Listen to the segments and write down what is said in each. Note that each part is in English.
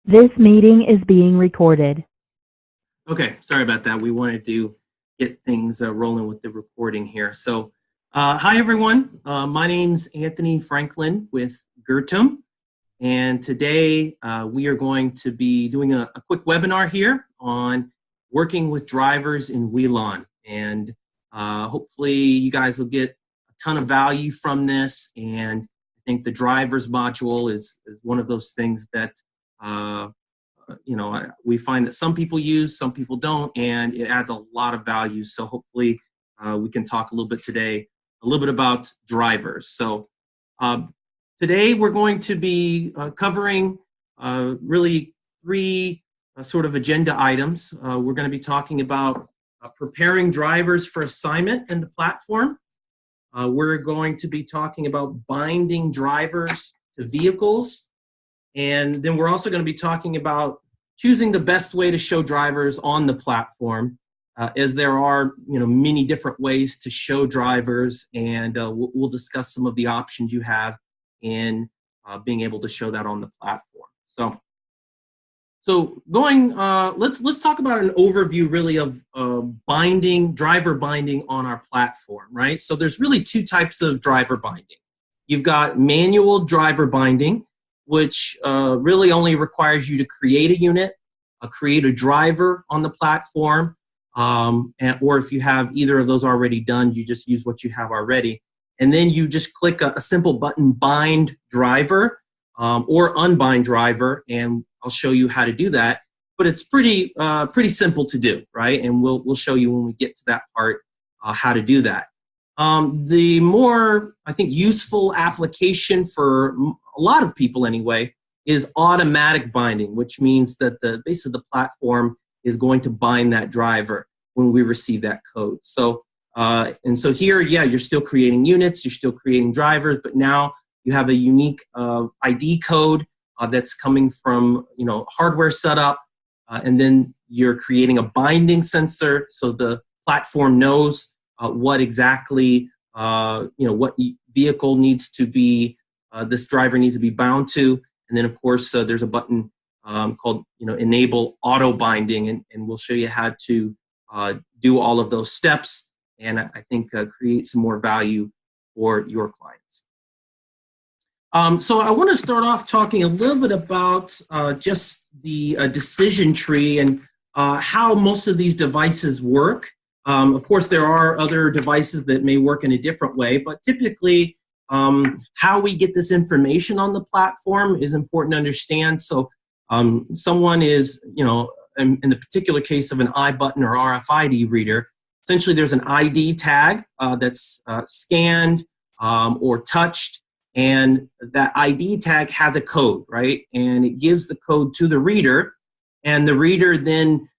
This meeting is being recorded. Okay, sorry about that. We wanted to get things rolling with the recording here. So, hi everyone. My name's Anthony Franklin with Gurtam, and today we are going to be doing a quick webinar here on working with drivers in Wialon. And hopefully you guys will get a ton of value from this. And I think the drivers module is one of those things that we find that some people use, some people don't, and it adds a lot of value. So hopefully we can talk a little bit today, a little bit about drivers. So today we're going to be covering really three sort of agenda items. We're going to be talking about preparing drivers for assignment in the platform. We're going to be talking about binding drivers to vehicles. And then we're also going to be talking about choosing the best way to show drivers on the platform, as there are many different ways to show drivers, and we'll discuss some of the options you have in being able to show that on the platform. So let's talk about an overview really of driver binding on our platform, right? So there's really two types of driver binding. You've got manual driver binding, which really only requires you to create a unit, create a driver on the platform, or if you have either of those already done, you just use what you have already. And then you just click a simple button, bind driver or unbind driver, and I'll show you how to do that. But it's pretty simple to do, right? And we'll show you when we get to that part how to do that. The more, I think, useful application for a lot of people anyway is automatic binding, which means that the base of the platform is going to bind that driver when we receive that code. So and so here, yeah, you're still creating units, you're still creating drivers, but now you have a unique ID code that's coming from hardware setup, and then you're creating a binding sensor so the platform knows what exactly what vehicle needs to be this driver needs to be bound to. And then of course there's a button called enable auto binding, and we'll show you how to do all of those steps, and I think create some more value for your clients. So I want to start off talking a little bit about just the decision tree and how most of these devices work. Of course, there are other devices that may work in a different way, but typically how we get this information on the platform is important to understand. So someone is, in the particular case of an iButton or RFID reader, essentially there's an ID tag that's scanned or touched, and that ID tag has a code, right? And it gives the code to the reader, and the reader then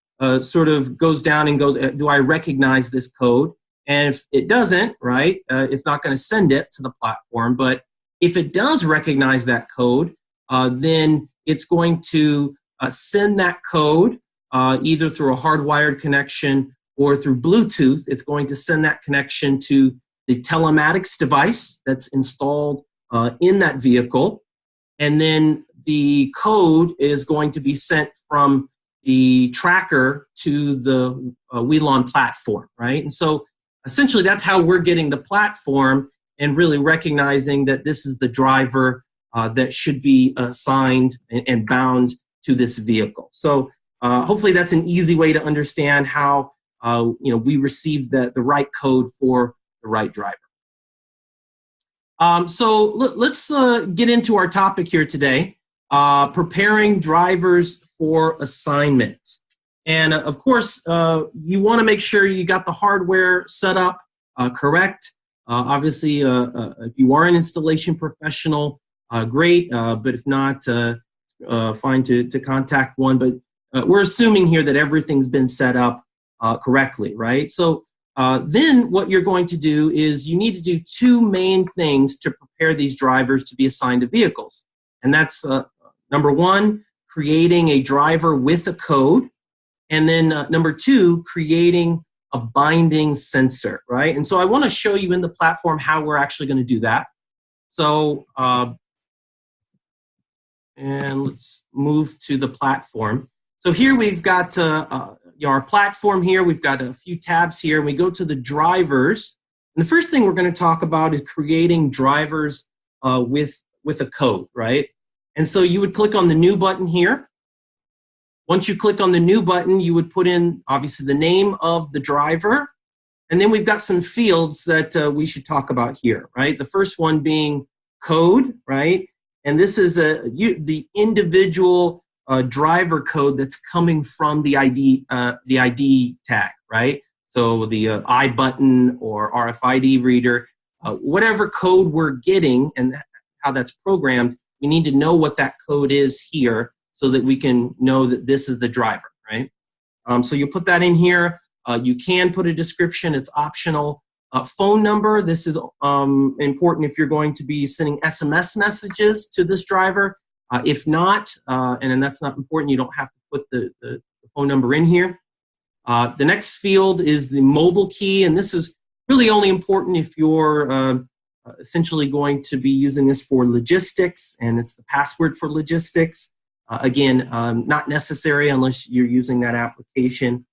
sort of goes down and goes, do I recognize this code? And if it doesn't, right, it's not going to send it to the platform. But if it does recognize that code, then it's going to send that code either through a hardwired connection or through Bluetooth. It's going to send that connection to the telematics device that's installed in that vehicle. And then the code is going to be sent from the tracker to the Wialon platform, right? And so essentially that's how we're getting the platform and really recognizing that this is the driver that should be assigned and bound to this vehicle. So hopefully that's an easy way to understand how we receive the right code for the right driver. So let's get into our topic here today, preparing drivers for assignment. And of course, you want to make sure you got the hardware set up correct. Obviously, if you are an installation professional, great, but if not, fine to contact one. But we're assuming here that everything's been set up correctly, right? So then what you're going to do is you need to do two main things to prepare these drivers to be assigned to vehicles. And that's number one, creating a driver with a code. And then number two, creating a binding sensor, right? And so I want to show you in the platform how we're actually going to do that. So And let's move to the platform. So here we've got our platform here. We've got a few tabs here. We go to the drivers. And the first thing we're going to talk about is creating drivers with a code, right? And so you would click on the new button here. Once you click on the new button, you would put in, obviously, the name of the driver. And then we've got some fields that we should talk about here, right? The first one being code, right? And this is the individual driver code that's coming from the ID tag, right? So the I button or RFID reader, whatever code we're getting and how that's programmed, we need to know what that code is here so that we can know that this is the driver, right? So you put that in here. You can put a description. It's optional. Phone number. This is important if you're going to be sending SMS messages to this driver. If not, and then that's not important, you don't have to put the phone number in here. The next field is the mobile key, and this is really only important if you're essentially going to be using this for logistics, and it's the password for logistics. Again, not necessary unless you're using that application.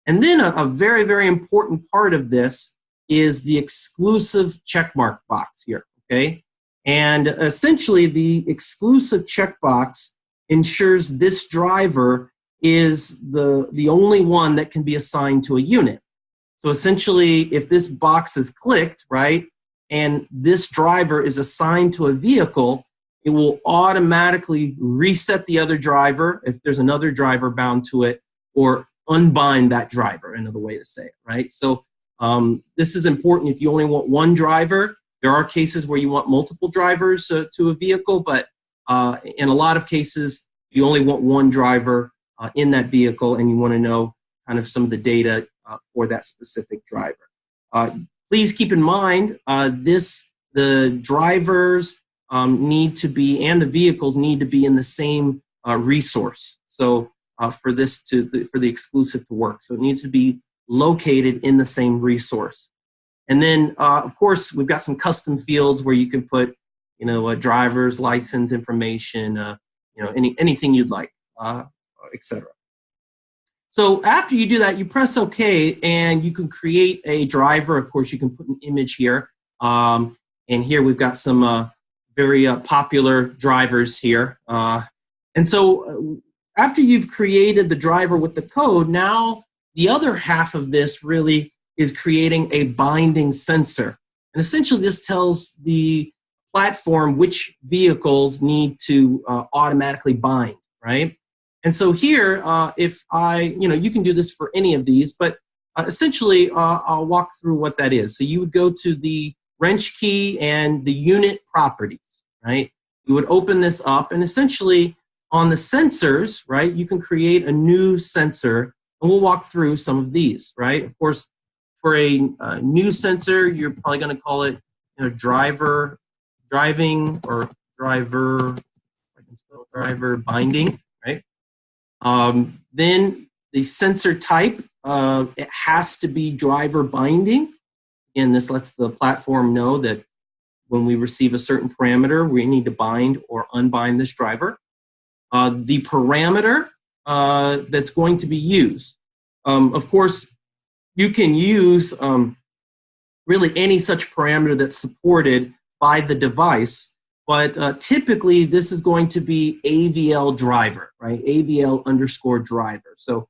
And then a very, very important part of this is the exclusive checkmark box here, okay? And essentially, the exclusive checkbox ensures this driver is the only one that can be assigned to a unit. So essentially, if this box is clicked, right, and this driver is assigned to a vehicle, it will automatically reset the other driver if there's another driver bound to it, or unbind that driver, another way to say it, right? So this is important if you only want one driver. There are cases where you want multiple drivers to a vehicle, but in a lot of cases, you only want one driver in that vehicle, and you want to know kind of some of the data for that specific driver. Please keep in mind the drivers need to be, and the vehicles need to be in the same resource. So for the exclusive to work, so it needs to be located in the same resource. And then, of course, we've got some custom fields where you can put, a driver's license information, anything you'd like, etc. So after you do that, you press OK, and you can create a driver. Of course, you can put an image here. And here we've got some very popular drivers here. And so after you've created the driver with the code, now the other half of this really is creating a binding sensor. And essentially, this tells the platform which vehicles need to automatically bind, right? And so here, if you can do this for any of these, but essentially, I'll walk through what that is. So you would go to the wrench key and the unit properties, right? You would open this up, and essentially, on the sensors, right, you can create a new sensor, and we'll walk through some of these, right? Of course, for a new sensor, you're probably going to call it driving, or driver binding, right? Then the sensor type, it has to be driver binding. Again, this lets the platform know that when we receive a certain parameter, we need to bind or unbind this driver. The parameter that's going to be used. Of course, you can use really any such parameter that's supported by the device, but typically this is going to be AVL driver, right? AVL underscore driver. So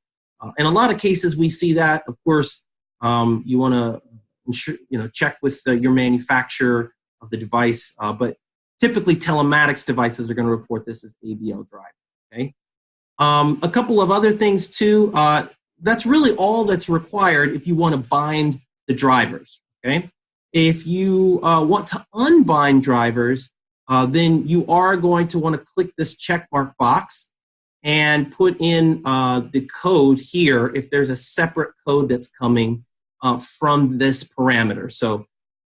in a lot of cases we see that. Of course, you want to check with your manufacturer of the device, but typically telematics devices are going to report this as AVL driver. Okay. A couple of other things too. That's really all that's required if you want to bind the drivers. Okay. If you want to unbind drivers, then you are going to want to click this checkmark box and put in the code here if there's a separate code that's coming from this parameter. So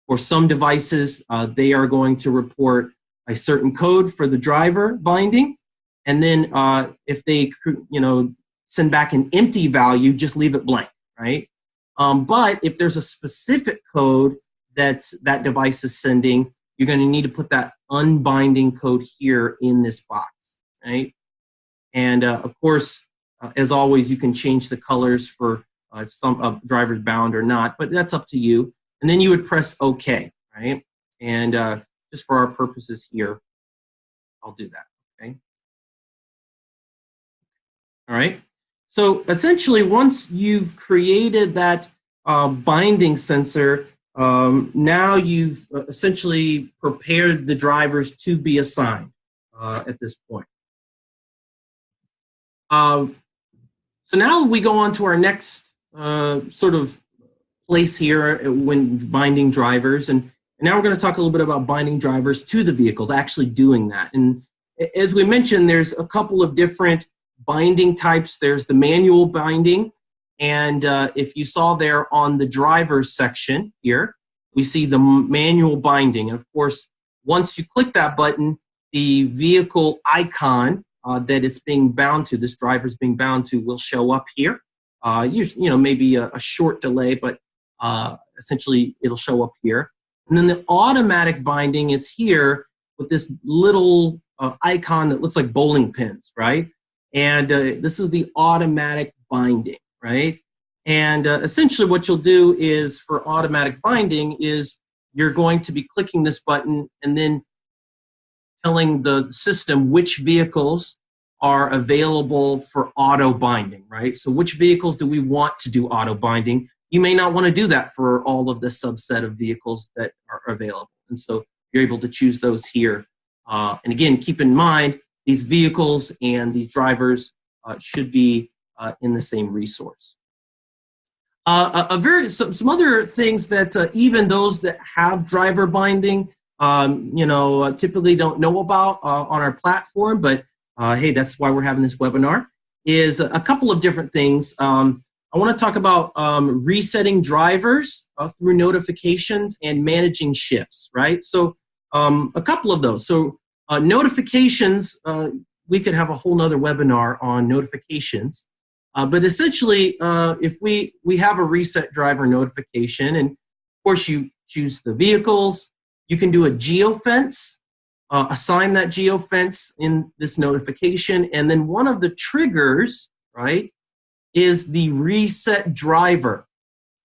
for some devices, they are going to report a certain code for the driver binding. And then if they send back an empty value, just leave it blank, right? But if there's a specific code that device is sending, you're going to need to put that unbinding code here in this box. right? And of course, as always, you can change the colors for if some driver's bound or not, but that's up to you. And then you would press OK, right? And just for our purposes here, I'll do that, okay? All right. So essentially, once you've created that binding sensor, now you've essentially prepared the drivers to be assigned at this point. So now we go on to our next sort of place here when binding drivers. And now we're going to talk a little bit about binding drivers to the vehicles, actually doing that. And as we mentioned, there's a couple of different binding types. There's the manual binding. And if you saw there on the drivers section here, we see the manual binding. And of course, once you click that button, the vehicle icon that it's being bound to, this driver's being bound to, will show up here. Maybe a short delay, but essentially it'll show up here. And then the automatic binding is here with this little icon that looks like bowling pins, right? And this is the automatic binding, right? And essentially what you'll do is for automatic binding is you're going to be clicking this button and then telling the system which vehicles are available for auto binding, right? So which vehicles do we want to do auto binding? You may not want to do that for all of the subset of vehicles that are available. And so you're able to choose those here. And again, keep in mind, these vehicles and these drivers should be in the same resource. Some other things that even those that have driver binding, typically don't know about on our platform, but hey, that's why we're having this webinar, is a couple of different things. I want to talk about resetting drivers through notifications and managing shifts, right? So a couple of those. So notifications, we could have a whole nother webinar on notifications. But essentially, if we have a reset driver notification, and of course you choose the vehicles, you can do a geofence, assign that geofence in this notification, and then one of the triggers, right, is the reset driver.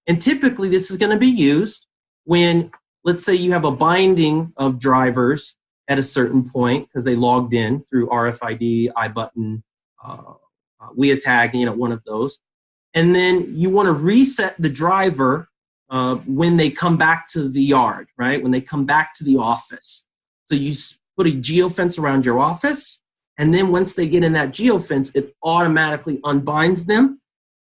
And typically this is going to be used when, let's say you have a binding of drivers at a certain point because they logged in through RFID, iButton, WiaTag, one of those. And then you want to reset the driver when they come back to the yard, right? When they come back to the office. So you put a geofence around your office, and then once they get in that geofence, it automatically unbinds them,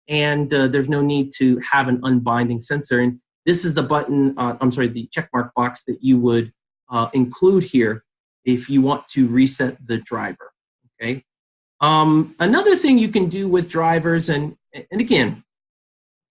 and there's no need to have an unbinding sensor. And this is the button, the checkmark box that you would include here if you want to reset the driver, okay? Another thing you can do with drivers, and again,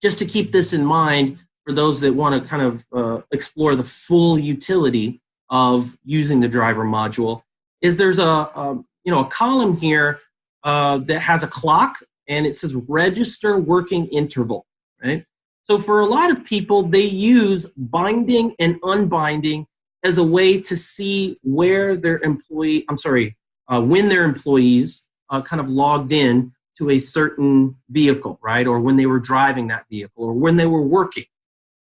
just to keep this in mind for those that want to kind of explore the full utility of using the driver module, is there's a column here that has a clock, and it says register working interval, right? So for a lot of people, they use binding and unbinding as a way to see where their when their employees kind of logged in to a certain vehicle, right? Or when they were driving that vehicle, or when they were working.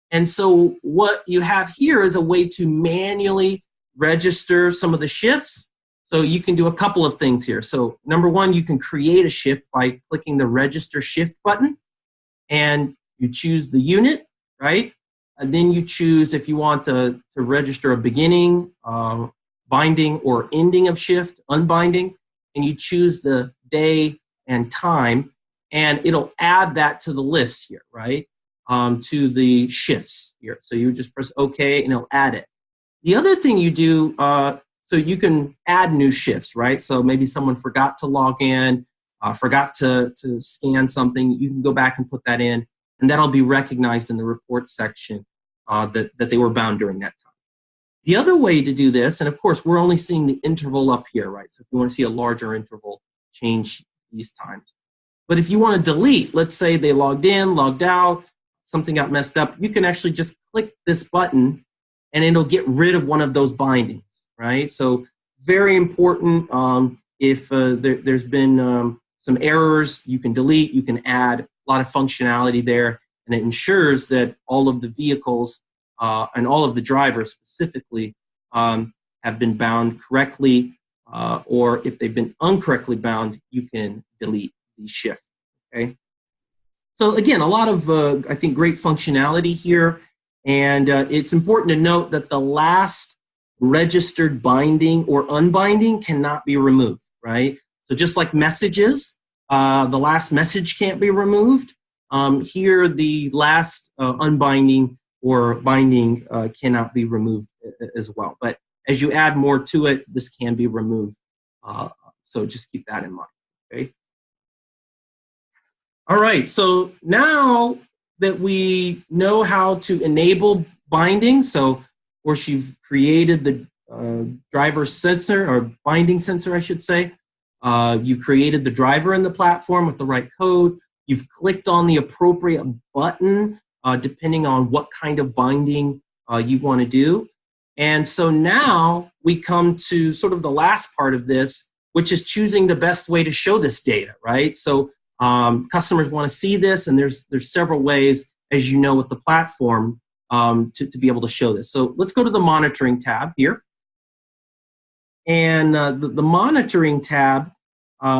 And so what you have here is a way to manually register some of the shifts. So you can do a couple of things here. So number one, you can create a shift by clicking the register shift button, and you choose the unit, right? And then you choose if you want to register a beginning, binding, or ending of shift, unbinding, and you choose the day and time, and it'll add that to the list here, right? To the shifts here. So you just press OK, and it'll add it. The other thing you do, so you can add new shifts, right? So maybe someone forgot to log in, forgot to scan something. You can go back and put that in, and that'll be recognized in the report section that they were bound during that time. The other way to do this, and of course, we're only seeing the interval up here, right? So if you want to see a larger interval, change these times. But if you want to delete, let's say they logged in, logged out, something got messed up, you can actually just click this button, and it'll get rid of one of those bindings, right? So very important. If there's been some errors, you can delete, you can add a lot of functionality there, and it ensures that all of the vehicles and all of the drivers specifically have been bound correctly, or if they've been incorrectly bound, you can delete the shift, okay? So again, a lot of, I think, great functionality here, and it's important to note that the last registered binding or unbinding cannot be removed, right? So just like messages, the last message can't be removed. Here, the last unbinding or binding cannot be removed as well. But as you add more to it, this can be removed. So just keep that in mind, okay? All right, so now that we know how to enable binding, so of course you've created the driver sensor, or binding sensor, I should say. You created the driver in the platform with the right code. You've clicked on the appropriate button depending on what kind of binding you want to do. And so now we come to sort of the last part of this, which is choosing the best way to show this data, right? So customers want to see this, and there's several ways, as you know, with the platform to be able to show this. So let's go to the monitoring tab here. And the monitoring tab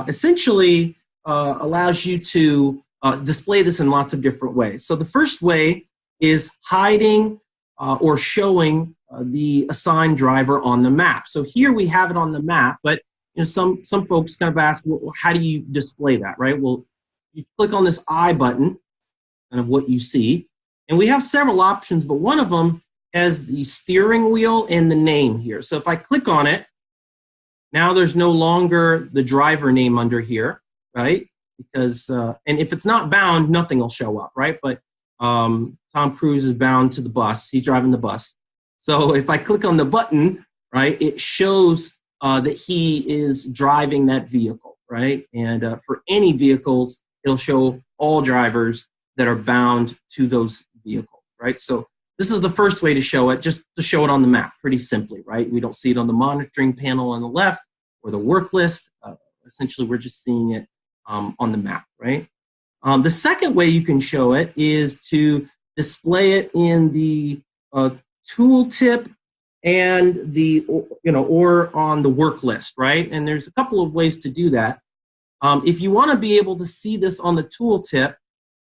essentially allows you to display this in lots of different ways. So the first way is hiding or showing the assigned driver on the map. So here we have it on the map, but you know, some folks kind of ask, well, how do you display that, right? Well, you click on this I button, kind of what you see, and we have several options, but one of them has the steering wheel and the name here. So if I click on it, now there's no longer the driver name under here, right? Because, and if it's not bound, nothing will show up, right? But Tom Cruise is bound to the bus. He's driving the bus. So if I click on the button, right, it shows that he is driving that vehicle, right? And for any vehicles, it'll show all drivers that are bound to those vehicles, right? So this is the first way to show it, just to show it on the map, pretty simply, right? We don't see it on the monitoring panel on the left or the work list. Essentially, we're just seeing it on the map, right? The second way you can show it is to display it in the tooltip and the, or on the work list, right? And there's a couple of ways to do that. If you want to be able to see this on the tooltip,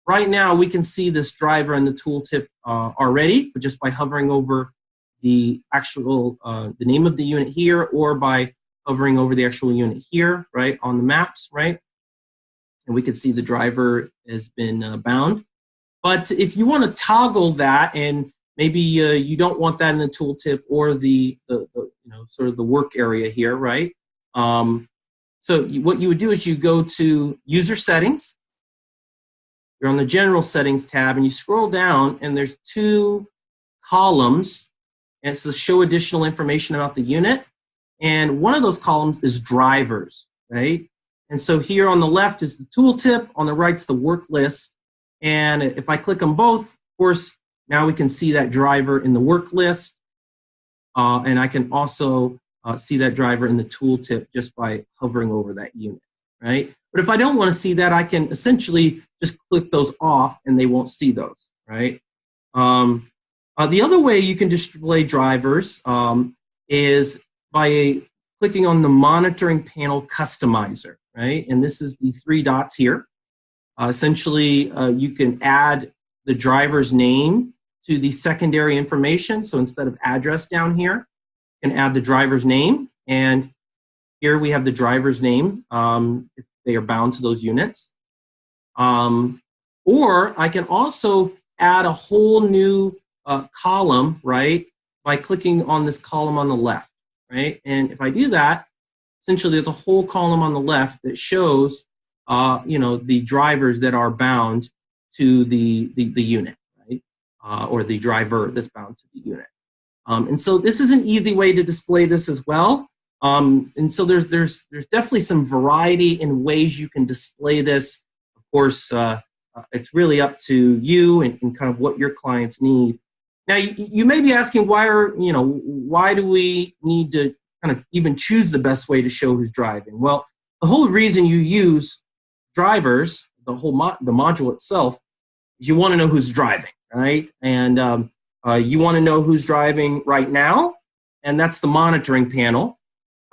right now we can see this driver in the tooltip already, but just by hovering over the actual, the name of the unit here, or by hovering over the actual unit here, right, on the maps, right? And we can see the driver has been bound. But if you want to toggle that, and maybe you don't want that in the tooltip or the sort of the work area here, right? So what you would do is you go to User Settings. You're on the General Settings tab, and you scroll down, and there's two columns, and it says Show Additional Information About the Unit. And one of those columns is Drivers, right? And so here on the left is the tooltip, on the right's the work list. And if I click on both, of course, now we can see that driver in the work list. And I can also see that driver in the tooltip just by hovering over that unit, right? But if I don't want to see that, I can essentially just click those off and they won't see those, right? The other way you can display drivers is by clicking on the monitoring panel customizer, right? And this is the three dots here. Essentially, you can add the driver's name to the secondary information. So instead of address down here, you can add the driver's name. And here we have the driver's name if they are bound to those units. Or I can also add a whole new column, right, by clicking on this column on the left, right? And if I do that, essentially there's a whole column on the left that shows the drivers that are bound to the unit, right? Or the driver that's bound to the unit. And so this is an easy way to display this as well. And so there's definitely some variety in ways you can display this. Of course, it's really up to you and kind of what your clients need. Now, you may be asking why do we need to kind kind of even choose the best way to show who's driving? Well, the whole reason you use drivers, the module itself, is you want to know who's driving, right? And you want to know who's driving right now, and that's the monitoring panel.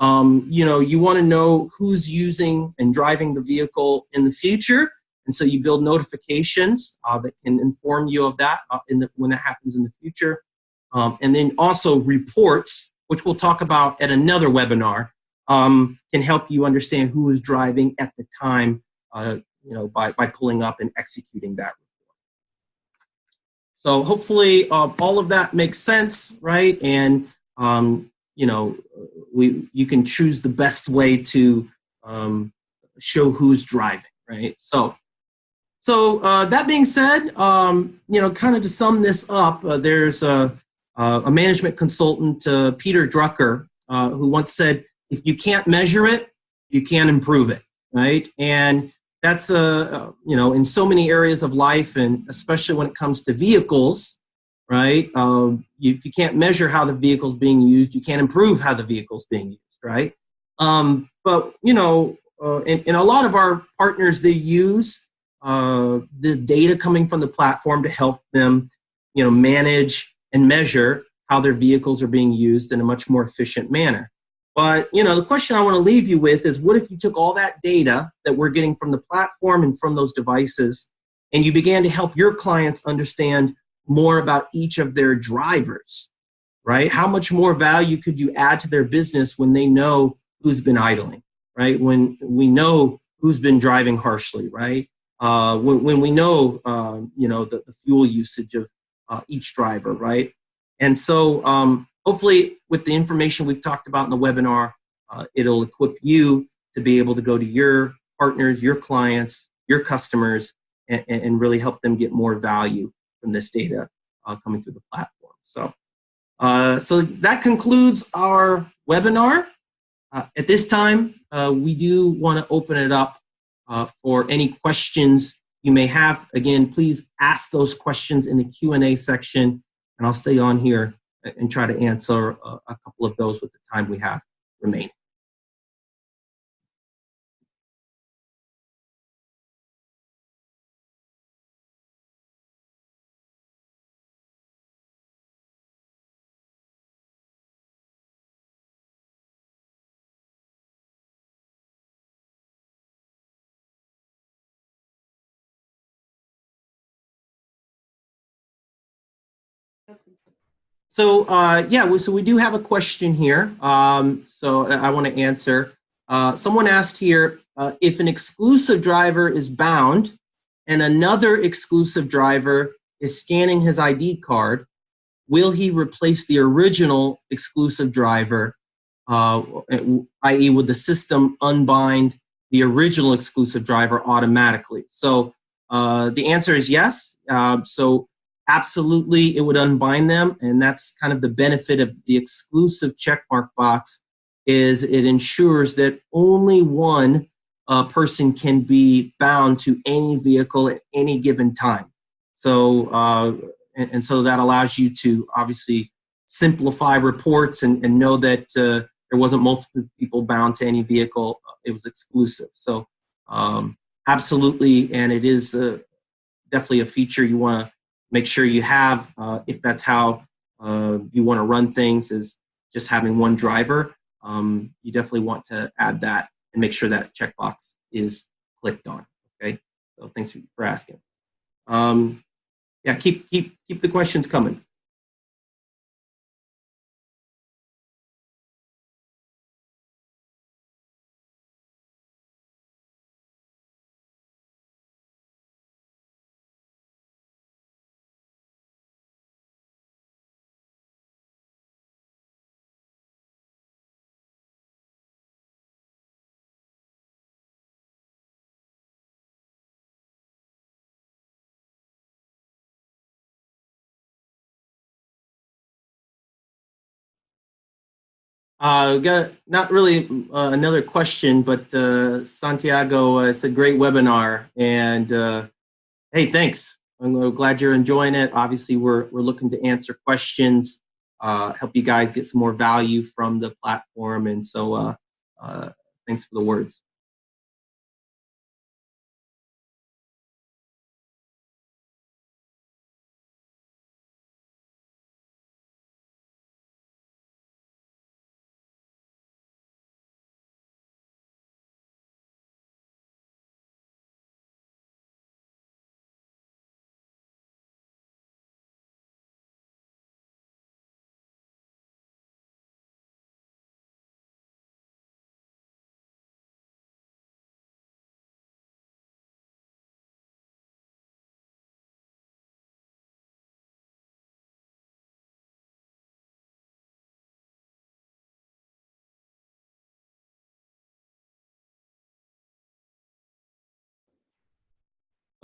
You want to know who's using and driving the vehicle in the future, and so you build notifications that can inform you of that when it happens in the future. And then also reports, which we'll talk about at another webinar, can help you understand who is driving at the time, by pulling up and executing that report. So hopefully all of that makes sense, right? And you can choose the best way to show who's driving, right? So that being said, kind of to sum this up, there's a management consultant, Peter Drucker, who once said, if you can't measure it, you can't improve it, right? And that's, in so many areas of life, and especially when it comes to vehicles, right? If you can't measure how the vehicle's being used, you can't improve how the vehicle's being used, right? But in a lot of our partners, they use the data coming from the platform to help them, manage and measure how their vehicles are being used in a much more efficient manner. But, the question I want to leave you with is, what if you took all that data that we're getting from the platform and from those devices, and you began to help your clients understand more about each of their drivers, right? How much more value could you add to their business when they know who's been idling, right? When we know who's been driving harshly, right? When we know, the fuel usage of each driver, right? And so hopefully with the information we've talked about in the webinar, it'll equip you to be able to go to your partners, your clients, your customers, and really help them get more value from this data coming through the platform. So that concludes our webinar. At this time, we do want to open it up for any questions you may have. Again, please ask those questions in the Q&A section, and I'll stay on here and try to answer a couple of those with the time we have remaining. So so we do have a question here. So I want to answer. Someone asked here, if an exclusive driver is bound and another exclusive driver is scanning his ID card, will he replace the original exclusive driver, i.e. would the system unbind the original exclusive driver automatically? So the answer is yes. So absolutely, it would unbind them, and that's kind of the benefit of the exclusive checkmark box, is it ensures that only one person can be bound to any vehicle at any given time. So, and so that allows you to obviously simplify reports and know that there wasn't multiple people bound to any vehicle. It was exclusive. So absolutely, and it is definitely a feature you want to make sure you have, if that's how you want to run things, is just having one driver. You definitely want to add that and make sure that checkbox is clicked on. Okay, so thanks for asking. Yeah, keep the questions coming. We got not really another question, but Santiago, it's a great webinar, and hey, thanks. I'm glad you're enjoying it. Obviously, we're looking to answer questions help you guys get some more value from the platform. And so thanks for the words.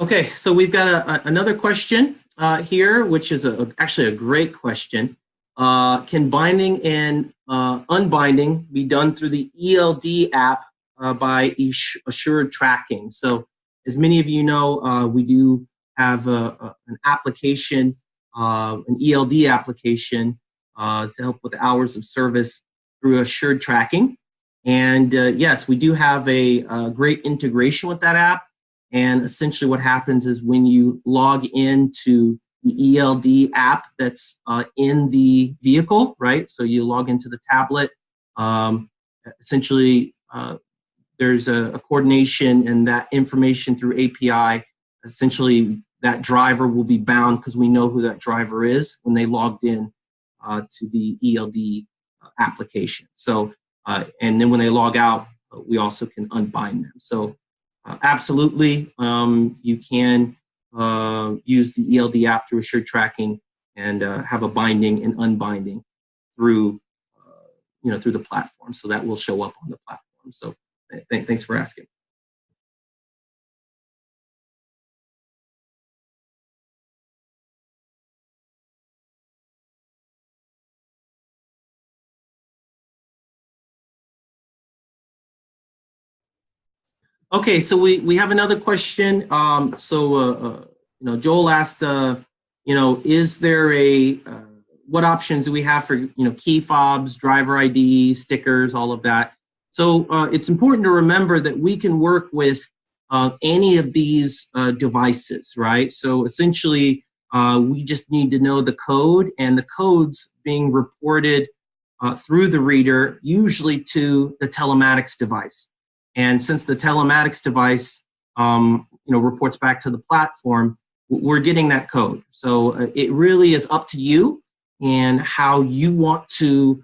Okay, so we've got another question here, which is actually a great question. Can binding and unbinding be done through the ELD app by assured tracking? So as many of you know, we do have an application, an ELD application to help with hours of service through assured tracking. And yes, we do have a great integration with that app. And essentially what happens is when you log into the ELD app that's in the vehicle, right? So you log into the tablet, essentially there's a coordination and that information through API, essentially that driver will be bound because we know who that driver is when they logged in to the ELD application. So, and then when they log out, we also can unbind them. So absolutely, you can use the ELD app through assured tracking and have a binding and unbinding through, through the platform. So that will show up on the platform. So thanks for asking. Okay, so we have another question. Joel asked, is there what options do we have for, key fobs, driver ID, stickers, all of that? So it's important to remember that we can work with any of these devices, right? So essentially, we just need to know the code, and the code's being reported through the reader, usually to the telematics device. And since the telematics device, reports back to the platform, we're getting that code. So it really is up to you and how you want to,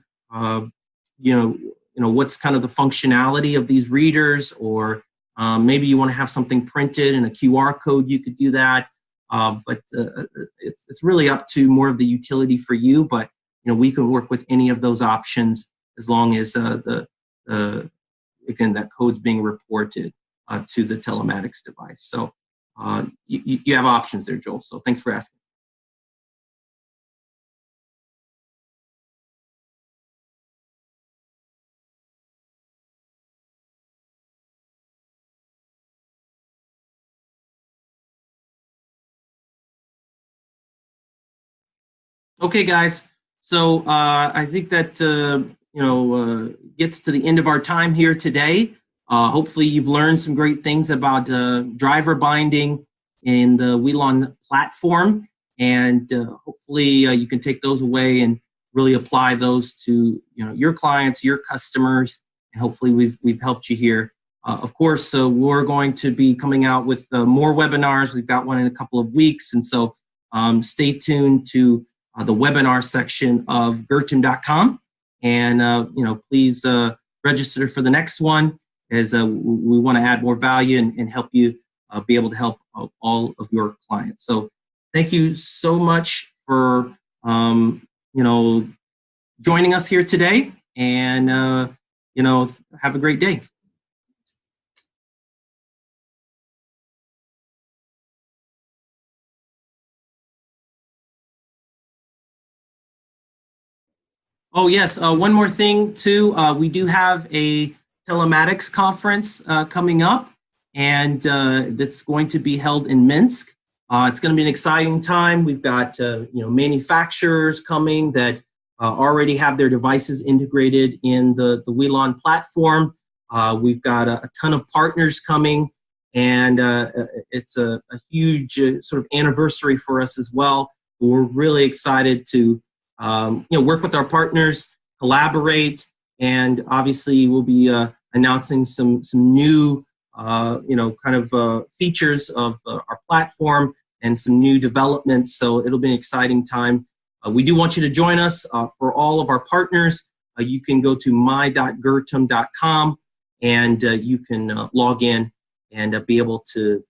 what's kind of the functionality of these readers, or maybe you want to have something printed and a QR code. You could do that, but it's really up to more of the utility for you. But we can work with any of those options as long as again, that code's being reported to the telematics device. So you have options there, Joel. So thanks for asking. Okay, guys. So I think that gets to the end of our time here today. Hopefully, you've learned some great things about driver binding in the Wialon platform, and hopefully you can take those away and really apply those to your clients, your customers, and hopefully we've helped you here. Of course, we're going to be coming out with more webinars. We've got one in a couple of weeks, and so stay tuned to the webinar section of Gurtam.com, and please register for the next one, as we want to add more value and help you be able to help all of your clients. So thank you so much for joining us here today, and have a great day. Oh, yes. One more thing, too. We do have a telematics conference coming up, and that's going to be held in Minsk. It's going to be an exciting time. We've got manufacturers coming that already have their devices integrated in the Wialon platform. We've got a ton of partners coming, and it's a huge sort of anniversary for us as well. We're really excited to work with our partners, collaborate, and obviously we'll be announcing some new features of our platform and some new developments. So it'll be an exciting time. We do want you to join us. For all of our partners, you can go to my.gurtam.com and you can log in and be able to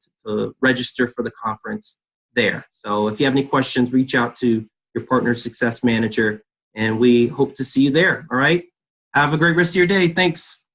register for the conference there. So if you have any questions, reach out to your partner success manager, and we hope to see you there. All right. Have a great rest of your day. Thanks.